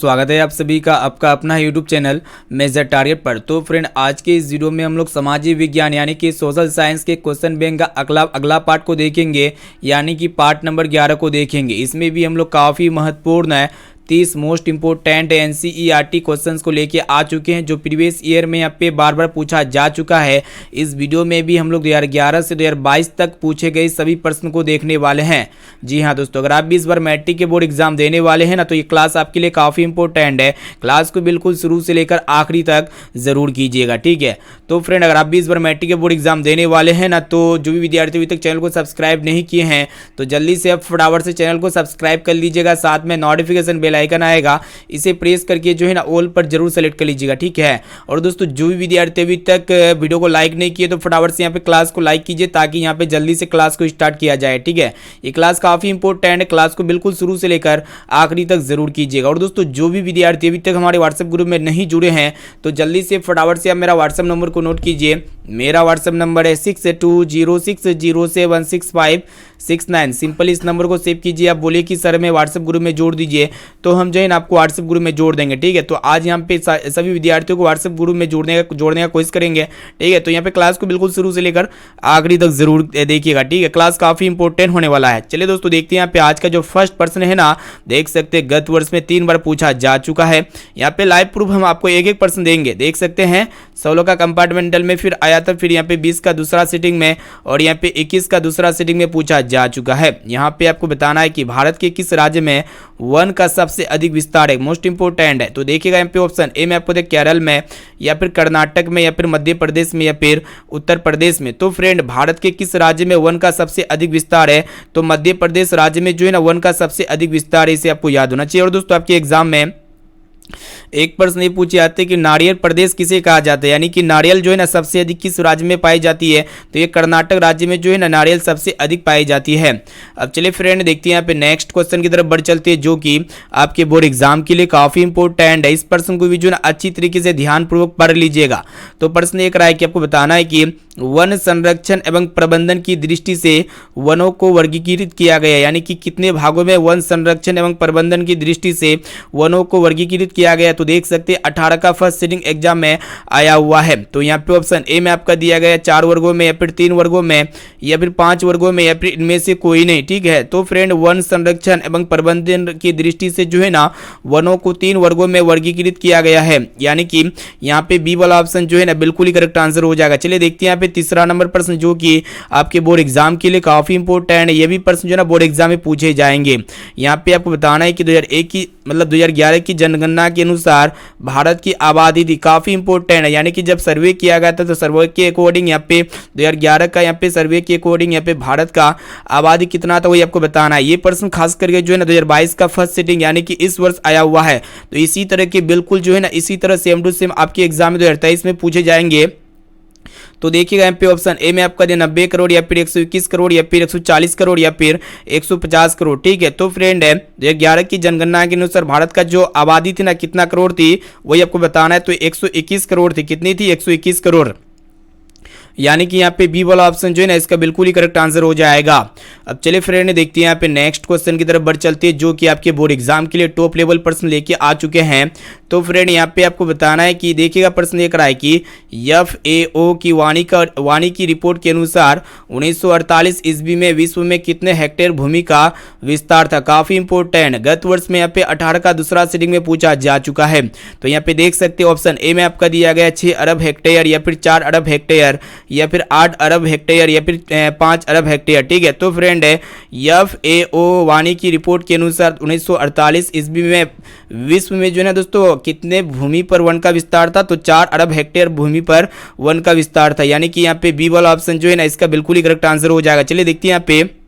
स्वागत है आप सभी का आपका अपना यूट्यूब चैनल मेजर टारगेट पर। तो फ्रेंड, आज के इस वीडियो में हम लोग सामाजिक विज्ञान यानी कि सोशल साइंस के क्वेश्चन बैंक का अगला पार्ट को देखेंगे, यानी कि पार्ट नंबर 11 को देखेंगे। इसमें भी हम लोग काफ़ी महत्वपूर्ण है 30 मोस्ट इंपोर्टेंट एनसीईआरटी क्वेश्चंस को लेके आ चुके हैं, जो प्रीवियस ईयर में यहाँ पे बार बार पूछा जा चुका है। इस वीडियो में भी हम लोग 2011 से 2022 तक पूछे गए सभी प्रश्न को देखने वाले हैं। जी हाँ दोस्तों, अगर आप भी इस बार मैट्रिक के बोर्ड एग्जाम देने वाले हैं ना, तो ये क्लास आपके लिए काफ़ी इंपॉर्टेंट है। क्लास को बिल्कुल शुरू से लेकर आखिरी तक जरूर कीजिएगा, ठीक है। तो फ्रेंड, अगर आप भी इस बार मैट्रिक के बोर्ड एग्जाम देने वाले हैं ना, तो जो भी विद्यार्थी अभी तक चैनल को सब्सक्राइब नहीं किए हैं, तो जल्दी से आप फटाफट से चैनल को सब्सक्राइब कर लीजिएगा। साथ में नोटिफिकेशन बेल आइकन आएगा, इसे प्रेस करके जो है ना ऑल पर जरूर सेलेक्ट कर लीजिएगा, ठीक है। और दोस्तों, जो भी विद्यार्थी अभी तक वीडियो को लाइक नहीं किए, तो फटाफट से यहाँ पे क्लास को लाइक कीजिए, ताकि यहाँ पे जल्दी से क्लास को स्टार्ट किया जाए, ठीक है। ये क्लास काफी इंपॉर्टेंट है, क्लास को बिल्कुल शुरू से लेकर आखिरी तक जरूर कीजिएगा। और दोस्तों, जो भी विद्यार्थी अभी तक हमारे व्हाट्सएप ग्रुप में नहीं जुड़े हैं, तो जल्दी से फटाफट से आप मेरा व्हाट्सएप नंबर को नोट कीजिए। मेरा व्हाट्सएप नंबर है 6206076569। सिंपल इस नंबर को सेव कीजिए। आप बोलिए कि सर मैं व्हाट्सएप ग्रुप में जोड़ दीजिए, तो हम जो है ना आपको व्हाट्सएप ग्रुप में जोड़ देंगे, ठीक है। तो आज यहाँ पे सभी विद्यार्थियों को व्हाट्सएप ग्रुप में जोड़ने का कोशिश करेंगे, ठीक है। तो यहाँ पे क्लास को बिल्कुल शुरू से लेकर आखिरी तक जरूर देखिएगा, ठीक है। क्लास काफी इंपॉर्टेंट होने वाला है। चलिए दोस्तों, देखते हैं यहाँ पे आज का जो फर्स्ट प्रश्न है ना, देख सकते हैं गत वर्ष में 3 बार पूछा जा चुका है। यहाँ पे लाइव प्रूफ हम आपको एक प्रश्न देंगे, देख सकते हैं। 16 का कंपार्टमेंटल में फिर आया था, फिर यहाँ पे 20 का दूसरा सीटिंग में, और यहाँ पे 21 का दूसरा सीटिंग में पूछा जा चुका है। यहाँ पे आपको बताना है कि भारत के किस राज्य में वन का सबसे अधिक विस्तार है। मोस्ट इंपोर्टेंट है। तो देखिएगा यहाँ पे ऑप्शन ए में आपको देख केरल में, या फिर कर्नाटक में, या फिर मध्य प्रदेश में, या फिर उत्तर प्रदेश में। तो फ्रेंड, भारत के किस राज्य में वन का सबसे अधिक विस्तार है? तो मध्य प्रदेश राज्य में जो है ना वन का सबसे अधिक विस्तार है, इसे आपको याद होना चाहिए। और दोस्तों, आपके एग्जाम में एक प्रश्न ये पूछे जाते हैं कि नारियल प्रदेश किसे कहा जाता है, यानी कि नारियल जो है ना सबसे अधिक किस राज्य में पाई जाती है? तो ये कर्नाटक राज्य में जो है ना नारियल सबसे अधिक पाई जाती है। अब चलिए फ्रेंड, देखते हैं यहाँ पे नेक्स्ट क्वेश्चन की तरफ बढ़ चलते हैं, जो कि आपके बोर्ड एग्जाम के लिए काफी इंपॉर्टेंट है। इस प्रश्न को भी जो है ना अच्छी तरीके से ध्यानपूर्वक पढ़ लीजिएगा। तो प्रश्न एक रहा है कि आपको बताना है कि वन संरक्षण एवं प्रबंधन की दृष्टि से वनों को वर्गीकृत किया गया, यानी कि कितने भागों में वन संरक्षण एवं प्रबंधन की दृष्टि से वनों को वर्गीकृत किया गया? तो देख सकते हैं 18 का फर्स्ट सीटिंग एग्जाम में आया हुआ है। तो यहाँ पे ऑप्शन ए में आपका दिया गया 4 वर्गों में, या फिर 3 वर्गों में, या फिर 5 वर्गों में, या फिर इनमें से कोई नहीं, ठीक है। तो फ्रेंड, वन संरक्षण एवं प्रबंधन की दृष्टि से जो है ना वनों को 3 वर्गों में वर्गीकृत किया गया है, यानी कि यहाँ पे बी वाला ऑप्शन जो है ना बिल्कुल ही करेक्ट आंसर हो जाएगा। चलिए देखते हैं यहाँ पे तीसरा नंबर प्रश्न, जो कि आपके बोर्ड एग्जाम के लिए काफी इंपॉर्टेंट है। ये भी प्रश्न जो है ना बोर्ड एग्जाम में पूछे जाएंगे। यहाँ पे आपको बताना है कि 2011 की जनगणना के अनुसार भारत की आबादी थी, काफी इंपॉर्टेंट है। यानी कि जब सर्वे किया गया था, तो सर्वे के अकॉर्डिंग यहाँ पे 2011 का यहाँ पे सर्वे के अकॉर्डिंग यहाँ पे भारत का आबादी कितना था, वही आपको बताना है। ये प्रश्न खास करके जो है ना 2022 का फर्स्ट सीटिंग यानी कि इस वर्ष आया हुआ है। तो इसी तरह के बिल्कुल जो है ना इसी तरह सेम टू सेम आपके एग्जाम में 2023 में पूछे जाएंगे। तो देखिएगा यहाँ पे ऑप्शन ए में आपका 90 करोड़, या फिर 121 करोड़, या फिर 140 करोड़, या फिर 150 करोड़, ठीक है। तो फ्रेंड है, 2011 की जनगणना के अनुसार भारत का जो आबादी थी ना कितना करोड़ थी, वही आपको बताना है। तो 121 करोड़ थी। कितनी थी? 121 करोड़। यानी कि यहाँ पे बी वाला ऑप्शन जो है ना इसका बिल्कुल ही करेक्ट आंसर हो जाएगा। अब चलिए फ्रेंड, देखते हैं यहाँ पे नेक्स्ट क्वेश्चन की तरफ बढ़ चलते हैं, जो कि आपके बोर्ड एग्जाम के लिए टॉप लेवल प्रश्न लेके आ चुके हैं। तो फ्रेंड, यहाँ पे आपको बताना है कि देखिएगा प्रश्न देख रहा है कि FAO की वानिकी रिपोर्ट के अनुसार 1948 ईस्वी में विश्व में कितने हेक्टेयर भूमि का विस्तार था? काफी इंपॉर्टेंट। गत वर्ष में यहाँ पे 18 का दूसरा सीटिंग में पूछा जा चुका है। तो यहाँ पे देख सकते हैं ऑप्शन ए में आपका दिया गया 6 अरब हेक्टेयर, या फिर 4 अरब हेक्टेयर, या फिर 8 अरब हेक्टेयर, या फिर 5 अरब हेक्टेयर, ठीक है। तो फ्रेंड है, FAO वानिकी रिपोर्ट के अनुसार 1948 ईस्वी में विश्व में जो है ना दोस्तों कितने भूमि पर वन का विस्तार था? तो 4 अरब हेक्टेयर भूमि पर वन का विस्तार था। यानी कि यहाँ पे बी वाला ऑप्शन जो है ना इसका बिल्कुल ही करेक्ट आंसर हो जाएगा। चलिए देखते हैं यहाँ पे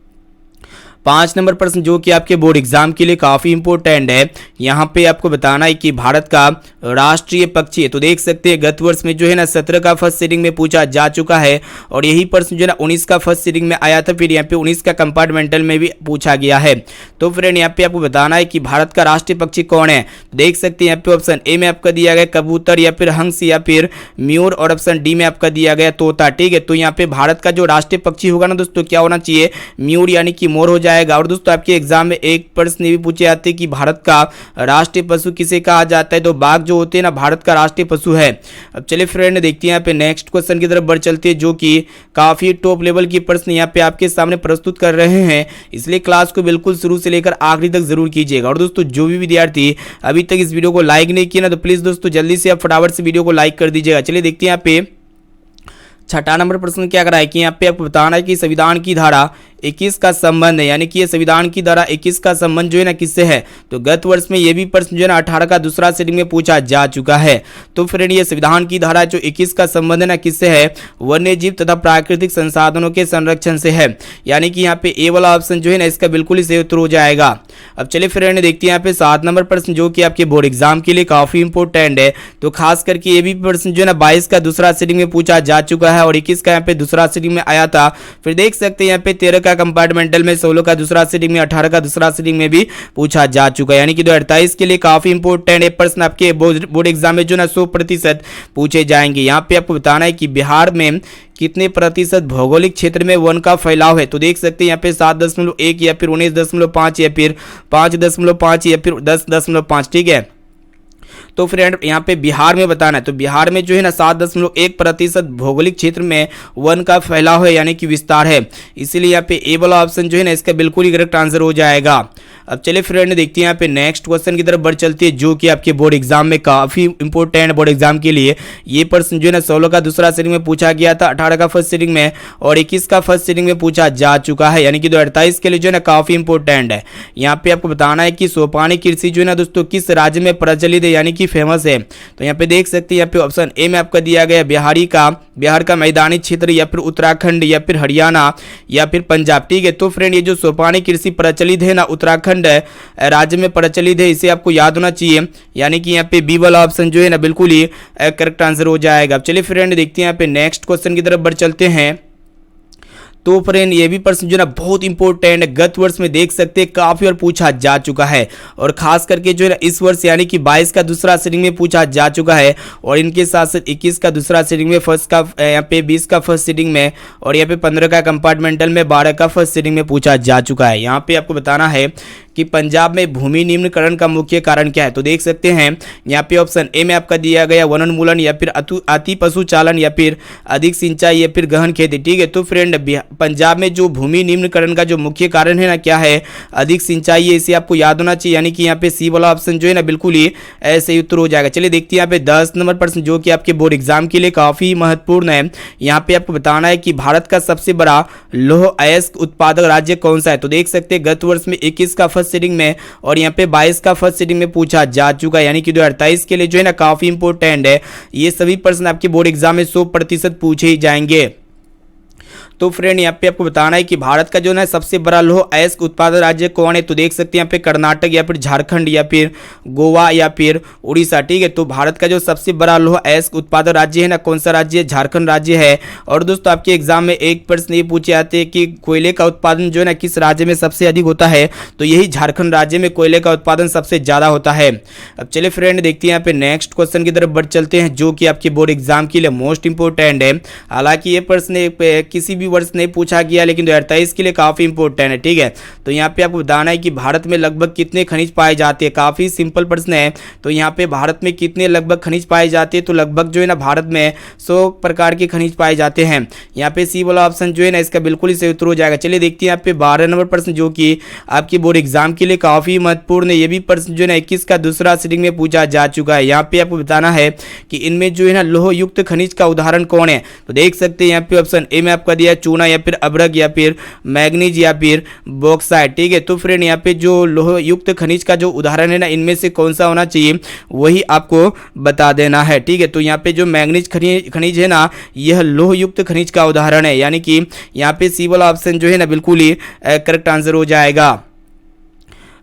5 नंबर प्रश्न, जो कि आपके बोर्ड एग्जाम के लिए काफी इंपॉर्टेंट है। यहाँ पे आपको बताना है कि भारत का राष्ट्रीय पक्षी है। तो देख सकते हैं गत वर्ष में जो है ना 17 का फर्स्ट सीटिंग में पूछा जा चुका है, और यही प्रश्न जो है ना 19 का फर्स्ट सीटिंग में आया था, फिर यहाँ पे 19 का कंपार्टमेंटल में भी पूछा गया है। तो फ्रेंड, यहाँ पे आपको बताना है कि भारत का राष्ट्रीय पक्षी कौन है? देख सकते हैं यहाँ पे ऑप्शन ए में आपका दिया गया कबूतर, या फिर हंस, या फिर म्यूर, और ऑप्शन डी में आपका दिया गया तोता, ठीक है। तो यहाँ पे भारत का जो राष्ट्रीय पक्षी होगा ना दोस्तों क्या होना चाहिए? म्यूर, यानी कि मोर हो जाएगा। जाएगा। और दोस्तों आपके एग्जाम में एक प्रश्न ये भी पूछे जाते हैं कि भारत का राष्ट्रीय पशु किसे कहा जाता है, तो बाघ जो होते हैं ना भारत का राष्ट्रीय पशु है। अब चलिए फ्रेंड देखते हैं यहाँ पे नेक्स्ट क्वेश्चन की तरफ बढ़ चलते हैं, जो कि काफी टॉप लेवल की प्रश्न यहाँ पे आपके सामने प्रस्तुत कर रहे हैं, इसलिए क्लास को बिल्कुल शुरू से लेकर आखिरी तक जरूर कीजिएगा। और दोस्तों जो भी विद्यार्थी अभी तक इस वीडियो को लाइक नहीं किया ना, तो प्लीज दोस्तों जल्दी से आप फटाफट से वीडियो को लाइक कर दीजिएगा। चलिए देखते हैं यहाँ पे छठा नंबर प्रश्न क्या करा है कि यहाँ पे आपको बताना है कि संविधान की धारा 21 का संबंध है, यानी कि ये संविधान की धारा 21 का संबंध जो है ना किससे है, तो गत वर्ष में ये भी प्रश्न जो है ना 18 का दूसरा सेटिंग में पूछा जा चुका है। तो फ्रेंड ये संविधान की धारा जो 21 का संबंध है ना किससे है, वन्य जीव तथा प्राकृतिक संसाधनों के संरक्षण से है, यानी कि यहाँ पे ए वाला ऑप्शन जो है ना इसका बिल्कुल ही सही उत्तर हो जाएगा। अब चलिए फ्रेंड देखते हैं यहाँ पे 7 नंबर प्रश्न, जो कि आपके बोर्ड एग्जाम के लिए काफी इंपॉर्टेंट है। तो खास करके ये भी प्रश्न जो है ना 22 का दूसरा सेटिंग में पूछा जा चुका है और 21 का यहाँ पे दूसरा सेटिंग में आया था। फिर देख सकते हैं यहाँ पे 13 का कंपार्टमेंटल में, 16 का दूसरा सेटिंग में, 18 का दूसरा सेटिंग में भी पूछा जा चुका है, यानी कि 2028 के लिए काफी इंपॉर्टेंट है प्रश्न आपके बोर्ड एग्जाम में जो ना 100% पूछे जाएंगे। यहाँ पे आपको बताना है कि बिहार में कितने प्रतिशत भौगोलिक क्षेत्र में वन का फैलाव है, तो देख सकते हैं यहाँ पे 7.1 या फिर 19.5 या फिर 5.5 या फिर 10.5, ठीक है। तो फ्रेंड यहाँ पे बिहार में बताना है, तो बिहार में जो है ना 7.1% भौगोलिक क्षेत्र में वन का फैलाव है, यानी कि विस्तार है, इसीलिए यहाँ पे ए वाला ऑप्शन जो है ना इसका बिल्कुल ही करेक्ट आंसर हो जाएगा। अब चलिए फ्रेंड देखते हैं यहाँ पे नेक्स्ट क्वेश्चन की तरफ बढ़ चलती है, जो कि आपके बोर्ड एग्जाम में काफी इंपॉर्टेंट बोर्ड एग्जाम के लिए ये प्रश्न जो है ना 16 का दूसरा सेटिंग में पूछा गया था, 18 का फर्स्ट सेटिंग में और 21 का फर्स्ट सेटिंग में पूछा जा चुका है, यानी कि 2028 के लिए जो है ना काफी इंपॉर्टेंट है। यहाँ पे आपको बताना है कि सोपानी कृषि जो है ना दोस्तों किस राज्य में प्रचलित है, यानी कि फेमस है। तो यहाँ पे देख सकते हैं यहाँ पे ऑप्शन ए में आपका दिया गया बिहार का मैदानी क्षेत्र या फिर उत्तराखंड या फिर हरियाणा या फिर पंजाब, ठीक है। तो फ्रेंड ये जो सोपानी कृषि प्रचलित है ना उत्तराखंड राज्य में प्रचलित है, इसे आपको याद होना चाहिए, यानी कि यहाँ पे बी वाला ऑप्शन जो है ना बिल्कुल ही करेक्ट आंसर हो जाएगा। चलिए फ्रेंड देखते हैं यहाँ पे नेक्स्ट क्वेश्चन की तरफ बढ़ चलते हैं। तो फ्रेंड ये भी प्रश्न जो है ना बहुत इंपॉर्टेंट है, गत वर्ष में देख सकते हैं काफी और पूछा जा चुका है, और खास करके जो है ना इस वर्ष यानी कि 22 का दूसरा सेटिंग में पूछा जा चुका है, और इनके साथ साथ 21 का दूसरा सेटिंग में फर्स्ट का यहाँ पे 20 का फर्स्ट सेटिंग में और यहाँ पे 15 का कंपार्टमेंटल में 12 का फर्स्ट सेटिंग में पूछा जा चुका है। यहाँ पे आपको बताना है कि पंजाब में भूमि निम्नीकरण का मुख्य कारण क्या है, तो देख सकते हैं यहाँ पे ऑप्शन ए में आपका दिया गया वनोन्मूलन या फिर अति पशुचालन या फिर अधिक सिंचाई या फिर गहन खेती, ठीक है। तो फ्रेंड पंजाब में जो भूमि निम्नीकरण का जो मुख्य कारण है ना क्या है, अधिक सिंचाई है, इसे आपको याद होना चाहिए, यानी कि यहाँ पे सी वाला ऑप्शन जो है ना बिल्कुल ही ऐसे ही उत्तर हो जाएगा। चलिए देखते हैं यहाँ पे 10 नंबर प्रश्न, जो कि आपके बोर्ड एग्जाम के लिए काफी महत्वपूर्ण है। यहाँ पे आपको बताना है कि भारत का सबसे बड़ा लौह अयस्क उत्पादक राज्य कौन सा है, तो देख सकते हैं गत वर्ष में 21 का फर्स्ट सेटिंग में और यहाँ पे 22 का फर्स्ट सेटिंग में पूछा जा चुका है, यानी कि 2028 के लिए जो है ना काफी इंपॉर्टेंट है। ये सभी प्रश्न आपके बोर्ड एग्जाम में 100% पूछे ही जाएंगे। तो फ्रेंड यहाँ पे आपको बताना है कि भारत का जो है सबसे बड़ा लौह अयस्क उत्पादक राज्य कौन है, तो देख सकते हैं यहाँ पे कर्नाटक या फिर झारखंड या फिर गोवा या फिर उड़ीसा, ठीक है। तो भारत का जो सबसे बड़ा लौह अयस्क उत्पादक राज्य है ना कौन सा राज्य है, झारखंड राज्य है। और दोस्तों आपके एग्जाम में एक प्रश्न ये पूछे जाते हैं कि कोयले का उत्पादन जो है ना किस राज्य में सबसे अधिक होता है, तो यही झारखंड राज्य में कोयले का उत्पादन सबसे ज्यादा होता है। अब चलिए फ्रेंड देखते हैं यहाँ पे नेक्स्ट क्वेश्चन की तरफ बढ़ चलते हैं, जो कि आपके बोर्ड एग्जाम के लिए मोस्ट इंपॉर्टेंट है। हालांकि ये प्रश्न किसी भी वर्ष नहीं पूछा गया, लेकिन 2023 के लिए काफी इंपॉर्टेंट है, ठीक है। तो यहाँ पे आपको बताना है कि भारत में लगभग कितने खनिज पाए जाते हैं, काफी सिंपल प्रश्न है। तो यहाँ पे भारत में कितने लगभग खनिज पाए जाते हैं, तो लगभग जो है ना भारत में 100 प्रकार के खनिज पाए जाते हैं। यहाँ पे सी वाला ऑप्शन जो है ना इसका बिल्कुल ही सही उत्तर हो जाएगा। चलिए देखते हैं यहाँ पे 12 नंबर प्रश्न, जो कि आपके बोर्ड एग्जाम के लिए काफी महत्वपूर्ण है। ये भी प्रश्न जो है ना 21 का दूसरा सीटिंग में पूछा जा चुका है। यहाँ पे आपको बताना है कि इनमें जो है ना लोह युक्त खनिज का उदाहरण कौन है, तो देख सकते हैं यहाँ पे ऑप्शन ए में आपका दिया चूना या फिर अभ्रक या फिर मैग्नीज या फिर बॉक्साइट, ठीक है। तो फ्रेंड यहाँ पे जो लोह युक्त खनिज का जो उदाहरण है ना इनमें से कौन सा होना चाहिए वही आपको बता देना है, ठीक है। तो यहाँ पे जो मैग्नीज खनिज है ना यह लोह युक्त खनिज का उदाहरण है, यानी कि यहाँ पे सी वाला ऑप्शन जो है ना बिल्कुल ही करेक्ट आंसर हो जाएगा।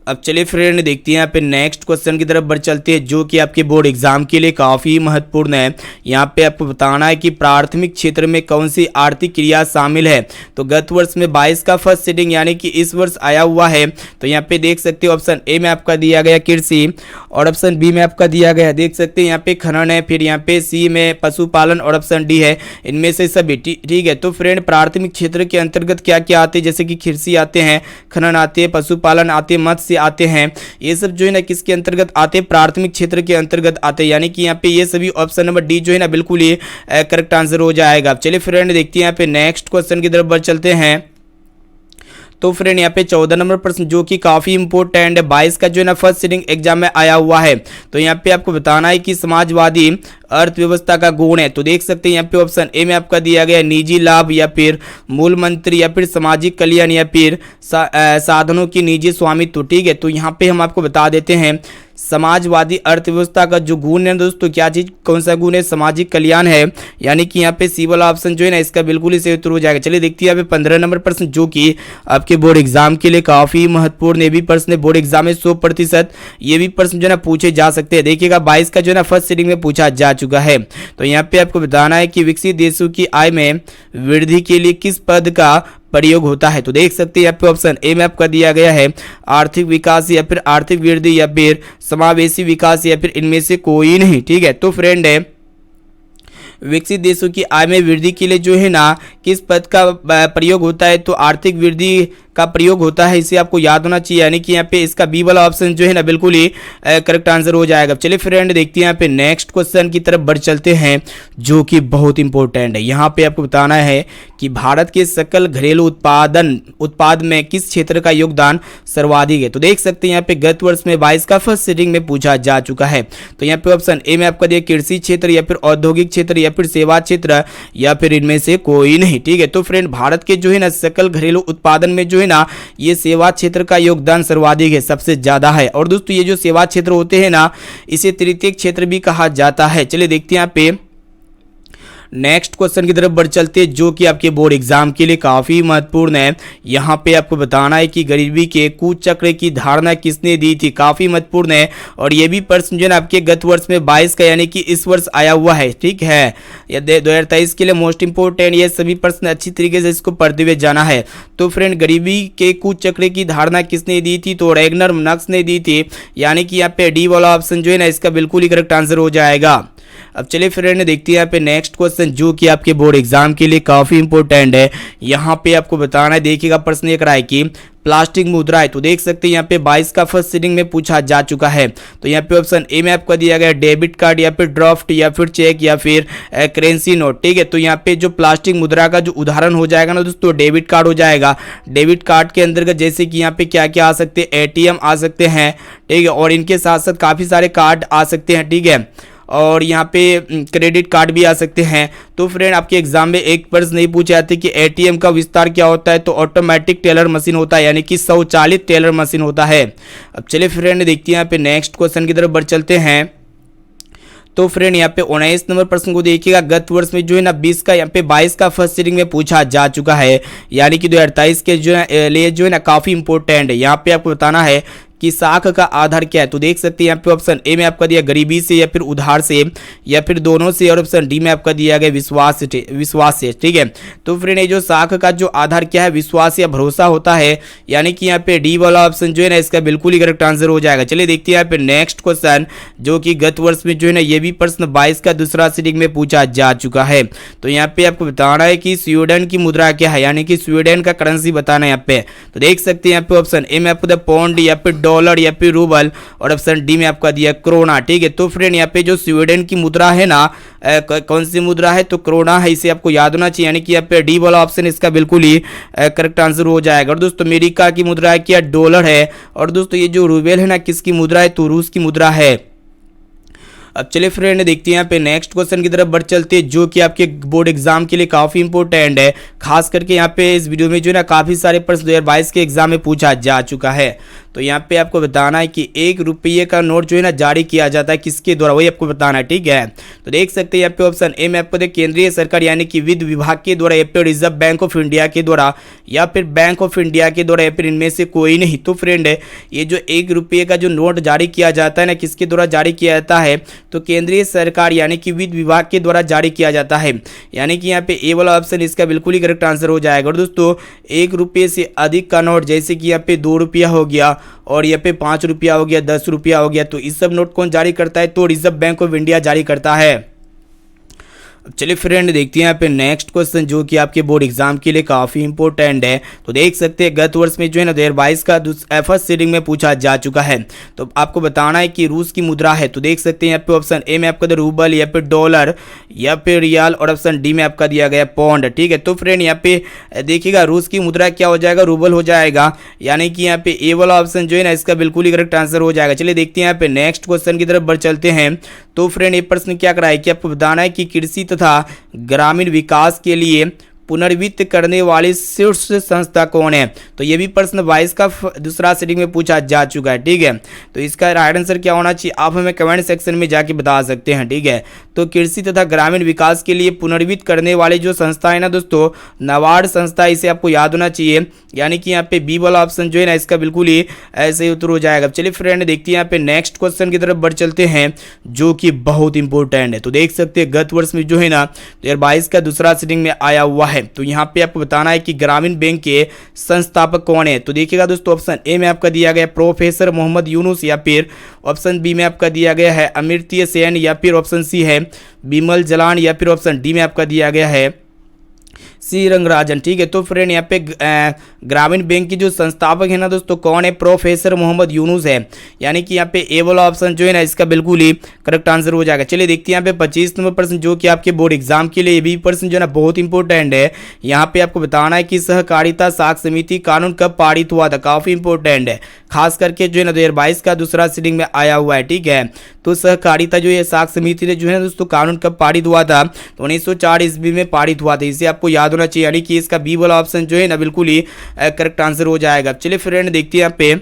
अब चलिए फ्रेंड देखते हैं यहाँ पे नेक्स्ट क्वेश्चन की तरफ बढ़ चलते हैं, जो कि आपके बोर्ड एग्जाम के लिए काफ़ी महत्वपूर्ण है। यहाँ पे आपको बताना है कि प्राथमिक क्षेत्र में कौन सी आर्थिक क्रिया शामिल है। तो गत वर्ष में 22 का फर्स्ट सीटिंग यानी कि इस वर्ष आया हुआ है। तो यहाँ पे देख सकते हो ऑप्शन ए में आपका दिया गया कृषि और ऑप्शन बी में आपका दिया गया देख सकते हैं यहाँ पे खनन है, फिर यहाँ पे सी में पशुपालन और ऑप्शन डी है इनमें से सभी। ठीक है, तो फ्रेंड प्राथमिक क्षेत्र के अंतर्गत क्या क्या आते हैं, जैसे कि कृषि आते हैं, खनन आते हैं, पशुपालन आते हैं, मत्स्य आते हैं, ये सब जो है ना किसके अंतर्गत आते हैं, प्राथमिक क्षेत्र के अंतर्गत आते हैं। यानी कि यहाँ पे ये सभी ऑप्शन नंबर डी जो है ना बिल्कुल ये करेक्ट आंसर हो जाएगा। चलिए फ्रेंड देखते हैं यहाँ पे नेक्स्ट क्वेश्चन की तरफ बढ़ चलते हैं। तो फ्रेंड यहाँ पे 14 नंबर प्रश्न जो कि काफ़ी इंपॉर्टेंट है, 22 का जो है ना फर्स्ट सीटिंग एग्जाम में आया हुआ है। तो यहाँ पे आपको बताना है कि समाजवादी अर्थव्यवस्था का गुण है। तो देख सकते हैं यहाँ पे ऑप्शन ए में आपका दिया गया निजी लाभ या फिर मूल मंत्र या फिर सामाजिक कल्याण या फिर साधनों की निजी स्वामित्व। ठीक है, तो यहाँ पे हम आपको बता देते हैं समाजवादी अर्थव्यवस्था का जो गुण है दोस्तों, क्या चीज कौन सा गुण है, सामाजिक कल्याण है। यानी कि यहाँ पे सी वाला ऑप्शन जो है ना इसका बिल्कुल ही सही उत्तर हो जाएगा। चलिए देखते हैं यहाँ पे 15 नंबर प्रश्न जो कि आपके बोर्ड एग्जाम के लिए काफी महत्वपूर्ण ये भी प्रश्न है। बोर्ड एग्जाम में 100% ये भी प्रश्न जो है ना पूछे जा सकते हैं। देखिएगा 22 का जो है ना फर्स्ट सीटिंग में पूछा जा चुका है। तो यहाँ पे आपको बताना है कि विकसित देशों की आय में वृद्धि के लिए किस पद का प्रयोग होता है। तो देख सकते हैं यहाँ पे ऑप्शन ए में आपका दिया गया है आर्थिक विकास या फिर आर्थिक वृद्धि या फिर समावेशी विकास या फिर इनमें से कोई नहीं। ठीक है, तो फ्रेंड है विकसित देशों की आय में वृद्धि के लिए जो है ना किस पद का प्रयोग होता है, तो आर्थिक वृद्धि का प्रयोग होता है, इसे आपको याद होना चाहिए। यानी कि यहाँ पे इसका बी वाला ऑप्शन जो है ना बिल्कुल ही करेक्ट आंसर हो जाएगा। चलिए फ्रेंड देखते हैं यहाँ पे नेक्स्ट क्वेश्चन की तरफ बढ़ चलते हैं जो कि बहुत इंपॉर्टेंट है। यहाँ पे आपको बताना है कि भारत के सकल घरेलू उत्पाद में किस क्षेत्र का योगदान सर्वाधिक है। तो देख सकते हैं यहाँ पे गत वर्ष में 22 का फर्स्ट सीटिंग में पूछा जा चुका है। तो यहाँ पे ऑप्शन ए में आपका दिया कृषि क्षेत्र या फिर औद्योगिक क्षेत्र या फिर सेवा क्षेत्र या फिर इनमें से कोई नहीं। ठीक है, तो फ्रेंड भारत के जो है ना सकल घरेलू उत्पादन में जो है ना ये सेवा क्षेत्र का योगदान सर्वाधिक है, सबसे ज्यादा है। और दोस्तों ये जो सेवा क्षेत्र होते हैं ना इसे तृतीयक क्षेत्र भी कहा जाता है। चलिए देखते हैं यहाँ पे नेक्स्ट क्वेश्चन की तरफ बढ़ चलते हैं जो कि आपके बोर्ड एग्जाम के लिए काफी महत्वपूर्ण है। यहाँ पे आपको बताना है कि गरीबी के कुचक्र की धारणा किसने दी थी, काफी महत्वपूर्ण है। और ये भी प्रश्न जो है ना आपके गत वर्ष में 22 का यानी कि इस वर्ष आया हुआ है। ठीक है, ये 2023 के लिए मोस्ट इंपोर्टेंट ये सभी प्रश्न अच्छी तरीके से इसको पढ़ते हुए जाना है। तो फ्रेंड गरीबी के कुचक्र की धारणा किसने दी थी, तो रैगनर मार्क्स ने दी थी। यानी कि यहाँ पे डी वाला ऑप्शन जो है ना इसका बिल्कुल ही करेक्ट आंसर हो जाएगा। अब चलिए फ्रेंड देखते हैं यहाँ पे नेक्स्ट क्वेश्चन जो कि आपके बोर्ड एग्जाम के लिए काफी इंपॉर्टेंट है। यहाँ पे आपको बताना है, देखिएगा प्रश्न एक रहा है कि प्लास्टिक मुद्रा है। तो देख सकते हैं यहाँ पे 22 का फर्स्ट सीटिंग में पूछा जा चुका है। तो यहाँ पे ऑप्शन ए में आपका दिया गया डेबिट कार्ड या फिर ड्राफ्ट या फिर चेक या फिर करेंसी नोट। ठीक है, तो यहाँ पे जो प्लास्टिक मुद्रा का जो उदाहरण हो जाएगा ना दोस्तों डेबिट कार्ड हो जाएगा। डेबिट कार्ड के अंतर्गत जैसे कि यहाँ पे क्या क्या आ सकते हैं, एटीएम आ सकते हैं। ठीक है, और इनके साथ साथ काफी सारे कार्ड आ सकते हैं। ठीक है, और यहाँ पे क्रेडिट कार्ड भी आ सकते हैं। तो फ्रेंड आपके एग्जाम में एक प्रश्न नहीं पूछे जाते कि एटीएम का विस्तार क्या होता है, तो ऑटोमेटिक टेलर मशीन होता है, यानी कि स्वचालित टेलर मशीन होता है। अब चलिए फ्रेंड देखते हैं यहाँ पे नेक्स्ट क्वेश्चन की तरफ बढ़ चलते हैं। तो फ्रेंड यहाँ पे 19 नंबर प्रश्न को देखिएगा, गत वर्ष में जो है ना 20 का यहाँ पे 22 का फर्स्ट सीटिंग में पूछा जा चुका है। यानी कि 2023 के जो है लिए जो है ना काफी इंपॉर्टेंट है। यहाँ पे आपको बताना है कि साख का आधार क्या है। तो देख सकते हैं यहाँ पे ऑप्शन ए में आपका दिया गरीबी से या फिर उधार से या फिर दोनों से, और ऑप्शन डी में आपका दिया गया विश्वास से। ठीक है, तो फ्रेंड ये जो साख का जो आधार क्या है, विश्वास या भरोसा होता है। यानी कि यहाँ पे डी वाला ऑप्शन जो है ना इसका बिल्कुल ही करेक्ट आंसर हो जाएगा। चलिए देखते हैं यहाँ पे नेक्स्ट क्वेश्चन जो कि गत वर्ष में जो है ना ये भी प्रश्न 22 का दूसरा सीटिंग में पूछा जा चुका है। तो यहाँ पे आपको बताना है कि स्वीडन की मुद्रा क्या है, यानी कि स्वीडन का करेंसी बताना है यहाँ पे। तो देख सकते हैं यहाँ पे ऑप्शन ए में आपको दिया पौंड या फिर डॉलर या फिर रूबल, और ऑप्शन डी में आपका दिया क्रोना। ठीक है, तो फ्रेंड यहाँ पे जो स्वीडन की मुद्रा है ना कौन सी मुद्रा है, तो क्रोना है, इसे आपको याद होना चाहिए। यानी कि यहाँ पे डी वाला ऑप्शन इसका बिल्कुल ही करेक्ट आंसर हो जाएगा। और दोस्तों अमेरिका की मुद्रा है क्या, डॉलर है। और दोस्तों ये जो रूबेल है ना किसकी मुद्रा है, तो रूस की मुद्रा है। अब चलिए फ्रेंड देखते हैं यहाँ पे नेक्स्ट क्वेश्चन की तरफ बढ़ चलते हैं जो कि आपके बोर्ड एग्जाम के लिए काफी इंपॉर्टेंट है। खास करके यहाँ पे इस वीडियो में जो है ना काफी सारे प्रश्न 2022 के एग्जाम में पूछा जा चुका है। तो यहाँ पे आपको बताना है कि 1 रुपये का नोट जो है ना जारी किया जाता है किसके द्वारा, वही आपको बताना है, ठीक है। तो देख सकते हैं यहाँ पे ऑप्शन ए में आपको केंद्रीय सरकार यानी कि वित्त विभाग के द्वारा, या फिर रिजर्व बैंक ऑफ इंडिया के द्वारा, या फिर बैंक ऑफ इंडिया के द्वारा, या फिर इनमें से कोई नहीं। तो फ्रेंड ये जो 1 रुपये का जो नोट जारी किया जाता है ना, किसके द्वारा जारी किया जाता है, तो केंद्रीय सरकार यानी कि वित्त विभाग के द्वारा जारी किया जाता है। यानी कि यहाँ पे ए वाला ऑप्शन इसका बिल्कुल ही करेक्ट आंसर हो जाएगा। और दोस्तों 1 रुपये से अधिक का नोट, जैसे कि यहाँ पे 2 रुपया हो गया और यहाँ पे 5 रुपया हो गया, 10 रुपया हो गया, तो इस सब नोट कौन जारी करता है, तो रिजर्व बैंक ऑफ इंडिया जारी करता है। चलिए फ्रेंड देखते हैं यहाँ पे नेक्स्ट क्वेश्चन, जो कि आपके बोर्ड एग्जाम के लिए काफी इंपॉर्टेंट है। तो देख सकते हैं गत वर्ष में जो है ना 2022 का फर्स्ट सीटिंग में पूछा जा चुका है। तो आपको बताना है कि रूस की मुद्रा है। तो देख सकते हैं यहाँ पे ऑप्शन ए में आपका रूबल, या फिर डॉलर, या फिर रियाल, और ऑप्शन डी में आपका दिया गया पौंड, ठीक है। तो फ्रेंड यहाँ पे देखिएगा रूस की मुद्रा क्या हो जाएगा, रूबल हो जाएगा। यानी कि यहाँ पे ए वाला ऑप्शन जो है ना इसका बिल्कुल ही करेक्ट आंसर हो जाएगा। चलिए देखते हैं यहाँ पे नेक्स्ट क्वेश्चन की तरफ बढ़ चलते हैं। तो फ्रेंड ये प्रश्न क्या करा है कि आपको बताना है कि कृषि तथा ग्रामीण विकास के लिए पुनर्वित्त करने वाली शीर्ष संस्था कौन है। तो ये भी प्रश्न 22 का दूसरा सीटिंग में पूछा जा चुका है, ठीक है। तो इसका राइट आंसर क्या होना चाहिए, आप हमें कमेंट सेक्शन में जाके बता सकते हैं, ठीक है। तो कृषि तथा ग्रामीण विकास के लिए पुनर्वित्त करने वाली जो संस्था है ना दोस्तों, नाबार्ड संस्था, इसे आपको याद होना चाहिए। यानी कि यहाँ पे बी वाला ऑप्शन जो है ना इसका बिल्कुल ही ऐसे ही उत्तर हो जाएगा। चलिए फ्रेंड देखते हैं यहाँ पे नेक्स्ट क्वेश्चन की तरफ बढ़ चलते हैं, जो कि बहुत इंपॉर्टेंट है। तो देख सकते हैं गत वर्ष में जो है ना 2022 का दूसरा सीटिंग में आया हुआ है। तो यहाँ पे आपको बताना है कि ग्रामीण बैंक के संस्थापक कौन है। तो देखिएगा दोस्तों ऑप्शन ए में आपका दिया गया प्रोफेसर मोहम्मद यूनुस, या फिर ऑप्शन बी में आपका दिया गया है अमर्त्य सेन, या फिर ऑप्शन सी है बिमल जलान, या फिर ऑप्शन डी में आपका दिया गया है सी रंगराजन, ठीक है। तो फ्रेंड यहाँ पे ग्रामीण बैंक की जो संस्थापक है ना दोस्तों कौन है, प्रोफेसर मोहम्मद यूनुस है। यानी कि यहाँ पे ए वाला ऑप्शन जो है ना इसका बिल्कुल ही करेक्ट आंसर हो जाएगा। चलिए देखते हैं यहाँ पे 25 नंबर प्रश्न, जो कि आपके बोर्ड एग्जाम के लिए ये भी प्रश्न जो है ना बहुत इंपॉर्टेंट है। यहाँ पे आपको बताना है कि सहकारिता साख समिति कानून कब पारित हुआ था, काफी इंपॉर्टेंट है, खास करके जो है ना 2022 का दूसरा सीटिंग में आया हुआ है, ठीक है। तो सहकारिता जो है साख समिति जो है ना दोस्तों कानून कब पारित हुआ था, तो 1904 ईस्वी में पारित हुआ था। इसे आपको याद होना चाहिए। यानी कि इसका बी वाला ऑप्शन जो है ना बिल्कुल ही करेक्ट आंसर हो जाएगा। चलिए फ्रेंड देखते हैं यहाँ पे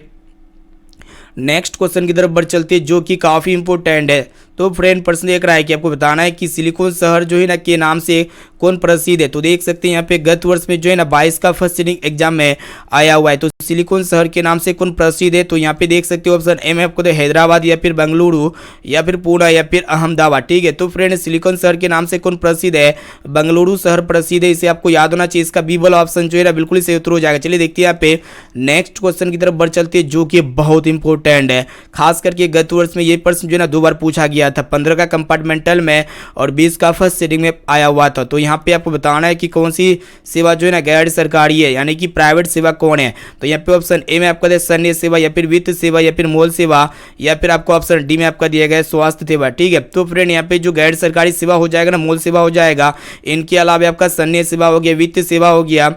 नेक्स्ट क्वेश्चन की तरफ बढ़ चलते हैं, जो कि काफी इंपॉर्टेंट है। तो फ्रेंड प्रश्न देख रहा है कि आपको बताना है कि सिलिकॉन शहर जो है ना के नाम से कौन प्रसिद्ध है। तो देख सकते हैं यहाँ पे गत वर्ष में जो है ना 22 का फर्स्ट सीटिंग एग्जाम में आया हुआ है। तो सिलिकॉन शहर के नाम से कौन प्रसिद्ध है, तो यहाँ पे देख सकते हो ऑप्शन ए में आपको तो हैदराबाद, या फिर बेंगलुरु, या फिर पुणे, या फिर अहमदाबाद, ठीक है। तो फ्रेंड सिलिकॉन शहर के नाम से कौन प्रसिद्ध है, बेंगलुरु शहर प्रसिद्ध है, इसे आपको याद होना चाहिए। इसका बी वाला ऑप्शन जो है ना बिल्कुल सही उत्तर हो जाएगा। चलिए देखते हैं यहाँ पे नेक्स्ट क्वेश्चन की तरफ बढ़ चलते हैं, जो कि बहुत इंपॉर्टेंट है। खास करके गत वर्ष में ये प्रश्न जो है ना 2 बार पूछा गया था, 15 का कंपार्टमेंटल में और 20 का फर्स्ट सीटिंग में आया हुआ था। तो यहाँ पे आपको बताना है कि कौन सी सेवा जो है ना गैर सरकारी है, यानी कि प्राइवेट सेवा कौन है। तो यहाँ पे ऑप्शन ए में आपका सैन्य सेवा, या फिर वित्त सेवा, या फिर मॉल सेवा, या फिर आपको ऑप्शन डी में आपका दिया गया स्वास्थ्य सेवा, ठीक है। तो फ्रेंड यहाँ पे जो गैर सरकारी सेवा हो जाएगा ना, मॉल सेवा हो जाएगा। इनके अलावा आपका सैन्य सेवा हो गया, वित्त सेवा हो गया,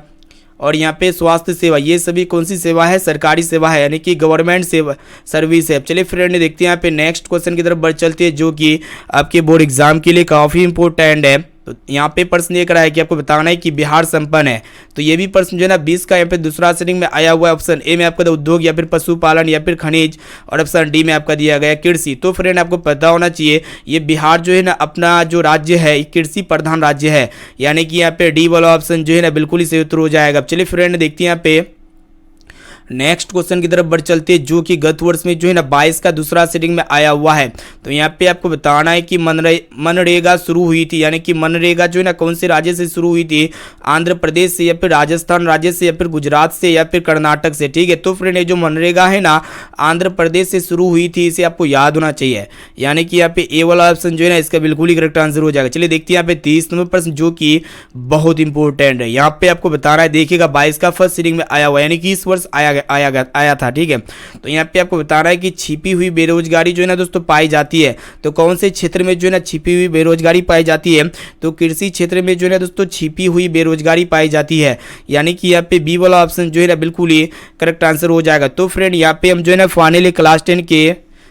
और यहाँ पे स्वास्थ्य सेवा, ये सभी कौन सी सेवा है, सरकारी सेवा है, यानी कि गवर्नमेंट सेवा सर्विस है। चलिए फ्रेंड देखते हैं यहाँ पे नेक्स्ट क्वेश्चन की तरफ बढ़ चलते हैं, जो कि आपके बोर्ड एग्जाम के लिए काफ़ी इंपॉर्टेंट है। तो यहाँ पे प्रश्न ये करा है कि आपको बताना है कि बिहार संपन्न है। तो ये भी प्रश्न जो है ना 20 का यहाँ पे दूसरा सीटिंग में आया हुआ है। ऑप्शन ए में आपका उद्योग, या फिर पशुपालन, या फिर खनिज, और ऑप्शन डी में आपका दिया गया कृषि। तो फ्रेंड आपको पता होना चाहिए ये बिहार जो है ना अपना जो राज्य है कृषि प्रधान राज्य है। यानी कि यहाँ पे डी वाला ऑप्शन जो है ना बिल्कुल ही सही उत्तर हो जाएगा। चलिए फ्रेंड देखते हैं यहाँ पे नेक्स्ट क्वेश्चन की तरफ बढ़ चलते हैं, जो कि गत वर्ष में जो है ना 22 का दूसरा सीटिंग में आया हुआ है। तो यहाँ पे आपको बताना है कि मनरेगा शुरू हुई थी, यानी कि मनरेगा जो है ना कौन से राज्य से शुरू हुई थी, आंध्र प्रदेश से, या फिर राजस्थान राज्य से, या फिर गुजरात से, या फिर कर्नाटक से, ठीक है। तो फ्रेंड ये जो मनरेगा है ना आंध्र प्रदेश से शुरू हुई थी, इसे आपको याद होना चाहिए। यानी कि यहाँ पे ए वाला ऑप्शन जो है ना इसका बिल्कुल ही करेक्ट आंसर हो जाएगा। चलिए देखते हैं यहाँ पे 30 नंबर प्रश्न, जो कि बहुत इंपॉर्टेंट है। यहाँ पे आपको बताना है, देखिएगा 22 का फर्स्ट सीटिंग में आया हुआ, यानी कि इस वर्ष आया था, ठीक है। तो यहाँ पे आपको बताना है कि छिपी हुई बेरोजगारी जो है ना दोस्तों पाई जाती है। तो कौन से क्षेत्र में जो है ना छिपी हुई बेरोजगारी पाई जाती है, तो कृषि क्षेत्र में जो है ना दोस्तों छिपी हुई बेरोजगारी पाई जाती है। यानी कि यहाँ पे बी वाला ऑप्शन जो है ना बिल्कुल ही करेक्ट आंसर हो जाएगा। तो फ्रेंड यहाँ पे हम जो है ना फाइनली क्लास 10 के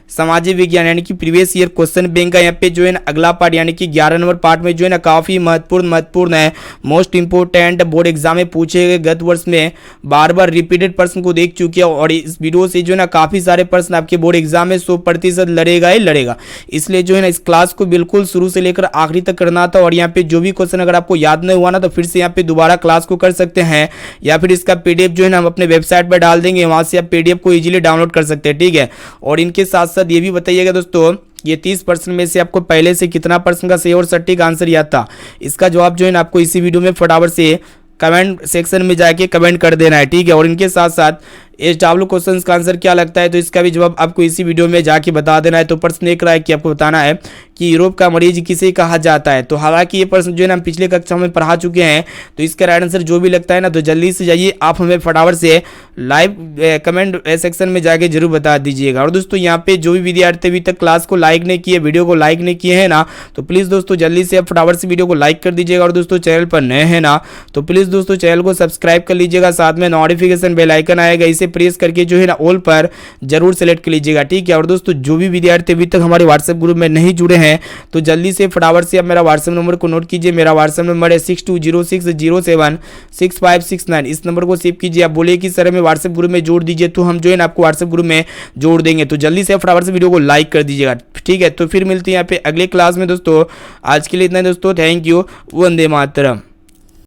सामाजिक विज्ञान यानी कि प्रीवियस ईयर क्वेश्चन बैंक का यहाँ पे जो है ना अगला पार्ट यानी कि 11 नंबर पार्ट में जो है ना काफी महत्वपूर्ण है, मोस्ट इंपोर्टेंट बोर्ड एग्जाम में पूछे गए गत वर्ष में बार बार रिपीटेड प्रश्न को देख चुके हैं और इस वीडियो से जो है ना काफी सारे प्रश्न आपके बोर्ड एग्जाम में 100% लड़ेगा ही लड़ेगा। इसलिए जो है ना इस क्लास को बिल्कुल शुरू से लेकर आखिरी तक करना था और यहाँ पे जो भी क्वेश्चन अगर आपको याद नहीं हुआ ना तो फिर से यहाँ पे दोबारा क्लास को कर सकते हैं या फिर इसका पीडीएफ जो है ना हम अपने वेबसाइट पर डाल देंगे, वहां से आप पीडीएफ को इजीली डाउनलोड कर सकते हैं, ठीक है। और इनके साथ साथ ये भी बताइएगा दोस्तों, ये 30% में से आपको पहले से कितना परसेंट का सही और सटीक आंसर याद था, इसका जवाब जो है ना आपको इसी वीडियो में फटाफट से कमेंट सेक्शन में जाके कमेंट कर देना है, ठीक है। और इनके साथ साथ SW क्वेश्चंस का आंसर क्या लगता है तो इसका भी जवाब आपको इसी वीडियो में जाके बता देना है। तो प्रश्न एक रहा है कि आपको बताना है कि यूरोप का मरीज किसे कहा जाता है। तो हालांकि ये प्रश्न जो है ना हम पिछले कक्षा में पढ़ा चुके हैं, तो इसका राइट आंसर जो भी लगता है ना तो जल्दी से जाइए आप हमें फटाफट से लाइव कमेंट सेक्शन में जाके जरूर बता दीजिएगा। और दोस्तों यहाँ पे जो भी विद्यार्थी अभी तक क्लास को लाइक नहीं किए, वीडियो को लाइक नहीं किए हैं ना, तो प्लीज़ दोस्तों जल्दी से आप फटाफट से वीडियो को लाइक कर दीजिएगा। और दोस्तों चैनल पर नए हैं ना तो प्लीज़ दोस्तों चैनल को सब्सक्राइब कर लीजिएगा, साथ में नोटिफिकेशन बेल आइकन आएगा, इसे प्रेस करके जो है ना ऑल पर जरूर सेलेक्ट कर लीजिएगा, ठीक है। और दोस्तों जो भी विद्यार्थी अभी तक हमारे व्हाट्सएप ग्रुप में नहीं जुड़े हैं तो जल्दी से फटाफट से आप मेरा व्हाट्सएप नंबर को नोट कीजिए। मेरा व्हाट्सएप नंबर है 6206076569। इस नंबर को सेव कीजिए। आप बोलिए कि सर हमें व्हाट्सएप ग्रुप में जोड़ दीजिए, तो हम जो है ना आपको व्हाट्सएप ग्रुप में जोड़ देंगे। तो जल्दी से फटाफट से वीडियो को लाइक कर दीजिएगा, ठीक है। तो फिर मिलते हैं यहाँ पे अगले क्लास में दोस्तों। आज के लिए इतना दोस्तों, थैंक यू, वंदे मातरम।